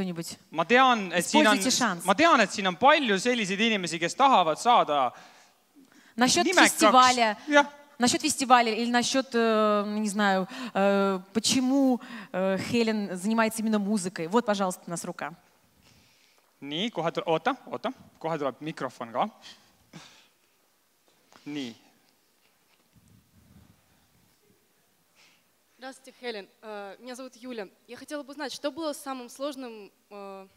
кто-нибудь? Ma tean, et siin on palju selliseid inimesi, kes tahavad saada Насчет фестиваля. Насчет фестиваля или насчет, не знаю, почему Хелен занимается именно музыкой. Вот, пожалуйста, у нас рука. Nii, kohe tuleb mikrofon ka. Nii. Здравствуйте, Хелен. Меня зовут Юля. Я хотела бы узнать, что было самым сложным в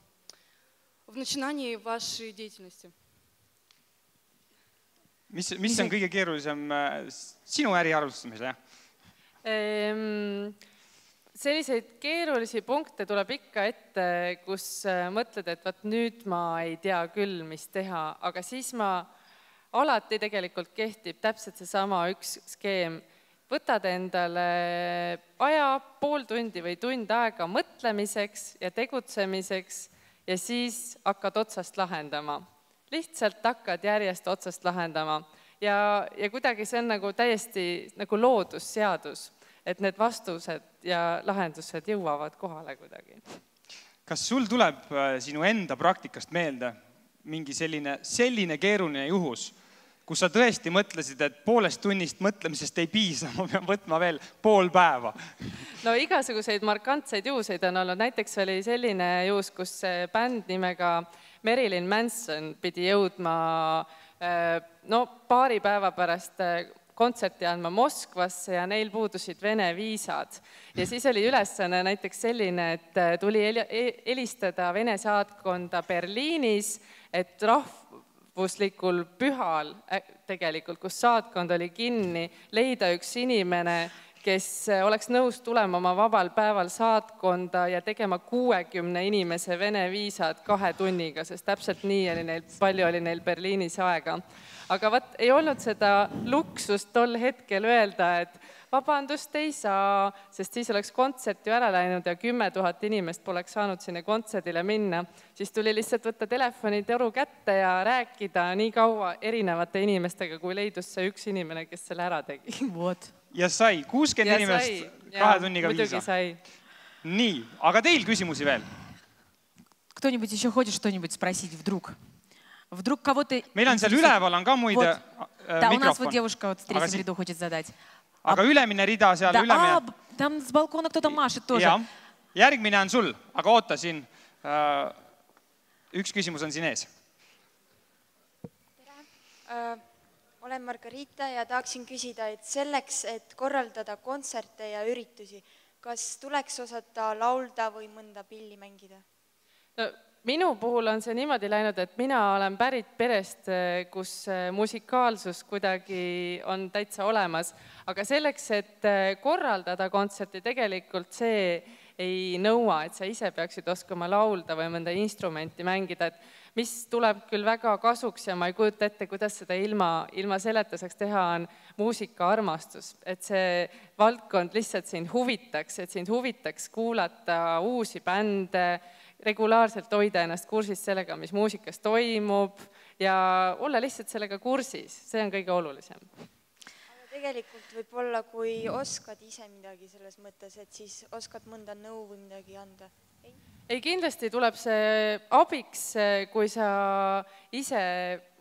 начинании вашей деятельности? Mis on kõige keerulisem sinu äri alustamisel, jah? Selliseid keerulisi punkte tuleb ikka ette, kus mõtled, et vaat nüüd ma ei tea küll, mis teha, aga siis alati tegelikult kehtib täpselt seesama üks skeem. Võtad endale aja, pool tundi või tund aega mõtlemiseks ja tegutsemiseks ja siis hakkad otsast lahendama. Lihtsalt hakkad järjest otsast lahendama ja kuidagi see on nagu täiesti nagu loodusseadus, et need vastused ja lahendused jõuavad kohale kuidagi. Kas sul tuleb sinu enda praktikast meelde mingi selline keeruline juhus, kus sa tõesti mõtlesid, et poolest tunnist mõtlemisest ei piisa, ma pean võtma veel pool päeva? No igasuguseid markantseid juhuseid on olnud. Näiteks oli selline juhus, kus bänd nimega Marilyn Manson pidi jõudma paari päeva pärast kontserti andma Moskvasse ja neil puudusid Vene viisad. Ja siis oli ülesanne näiteks selline, et tuli helistada Vene saatkonda Berliinis, et rahvuslikul pühal tegelikult, kus saatkond oli kinni, leida üks inimene, kes oleks nõus tulema oma vabal päeval saatkonda ja tegema 60 inimese Vene viisad 2 tunniga, sest täpselt nii oli palju oli neil Berliinis aega. Aga ei olnud seda luksust tol hetkel öelda, et vabandust ei saa, sest siis oleks kontsert ju ära läinud ja 10 000 inimest poleks saanud sinna kontserdile minna. Siis tuli lihtsalt võtta telefonitoru kätte ja rääkida nii kaua erinevate inimestega, kui leidus see üks inimene, kes selle ära tegi. Ja sai 60 inimest 2 tunniga viisa. Nii, aga teil küsimusi veel? Кто-нибудь еще хочет что-нибудь спросить вдруг? Вдруг кого-то... Meil on seal üleval on ka muide mikrofon. Да, у нас вот девушка в третьем ряду хочет задать. Aga ülemine rida seal ülemine... Там с балкона кто-то машет тоже. Järgmine on sul, aga oota siin. Üks küsimus on siin ees. Tere. Olen Margarita ja tahaksin küsida, et selleks, et korraldada kontserte ja üritusi, kas tuleks osata laulda või mõnda pilli mängida? Minu puhul on see niimoodi läinud, et mina olen pärit perest, kus musikaalsus kuidagi on täitsa olemas, aga selleks, et korraldada kontserti, tegelikult see ei nõua, et sa ise peaksid oskama laulda või mõnda instrumenti mängida, et mis tuleb küll väga kasuks ja ma ei kujuta ette, kuidas seda ilma seletuseks teha on muusikaarmastus, et see valdkond lihtsalt sind huvitaks kuulata uusi bände, regulaarselt hoida ennast kursis sellega, mis muusikas toimub ja olla lihtsalt sellega kursis, see on kõige olulisem. Aga tegelikult võib-olla, kui oskad ise midagi selles mõttes, et siis oskad mõnda nõu või midagi anda? Ei, kindlasti tuleb see abiks, kui sa ise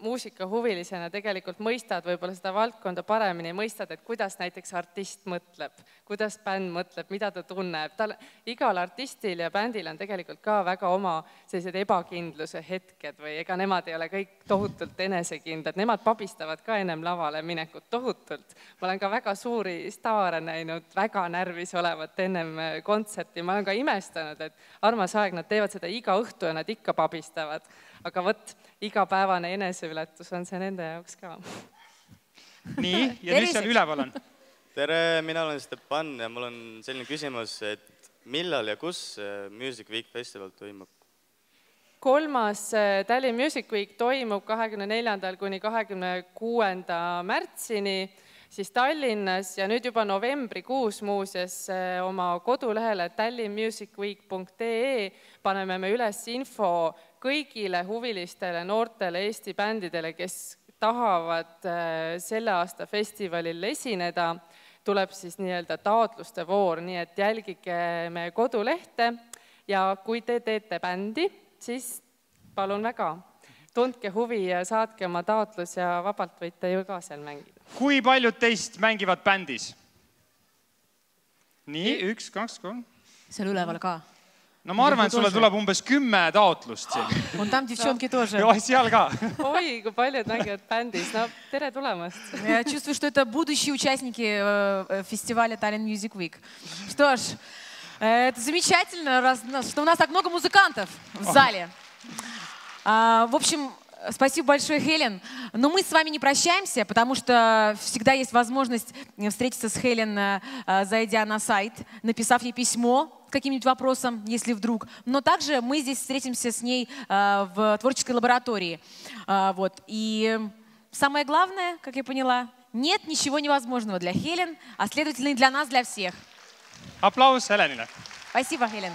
muusikahuvilisena tegelikult mõistad võib-olla seda valdkonda paremini, mõistad, et kuidas näiteks artist mõtleb, kuidas bänd mõtleb, mida ta tunneb. Igal artistil ja bändil on tegelikult ka väga oma sellised ebakindluse hetked või ega nemad ei ole kõik tohutult enesekindlad. Nemad pabistavad ka ennem lavale minekut tohutult. Ma olen ka väga suuri staare näinud, väga närvis olevat ennem kontserti. Ma olen ka imestanud, et armas aeg, nad teevad seda iga õhtu ja nad ikka pabistavad. Aga võt, igapäevane eneseületus on see nende jaoks ka. Nii, ja nüüd seal üleval on. Tere, mina olen Stepan ja mul on selline küsimus, et millal ja kus Music Week Festival toimub? 3. Tallinn Music Week toimub 24. kuni 26. märtsini siis Tallinnas ja nüüd juba novembrikuus muuseas oma kodulehele tallinnmusicweek.ee paneme me üles info kõigile huvilistele noortele Eesti bändidele, kes tahavad selle aasta festivalil esineda, tuleb siis nii-öelda taotluste voor, nii et jälgige meie kodulehte ja kui te teete bändi, siis palun väga, tundke huvi ja saatke oma taotlus ja vabalt võite ju ka seal mängida. Kui paljud teist mängivad bändis? Nii, 1, 2, 3. Seal üleval ka. No ma arvan, et sulle tuleb umbes 10 taotlust siin. On tam девчонки тоже. Ja, seal ka. Oi, kui paljud mängivad bändis. No, tere tulemast. Я чувствую, что это будущие участники фестиваля Tallinn Music Week. Что ж, это замечательно, что у нас так много музыкантов в зале. В общем, спасибо большое, Хелен. Но мы с вами не прощаемся, потому что всегда есть возможность встретиться с Хелен, зайдя на сайт, написав ей письмо с каким-нибудь вопросом, если вдруг. Но также мы здесь встретимся с ней в творческой лаборатории. Вот. И самое главное, как я поняла, нет ничего невозможного для Хелен, а следовательно и для нас, для всех. Аплодис Хеленile. Спасибо, Хелен.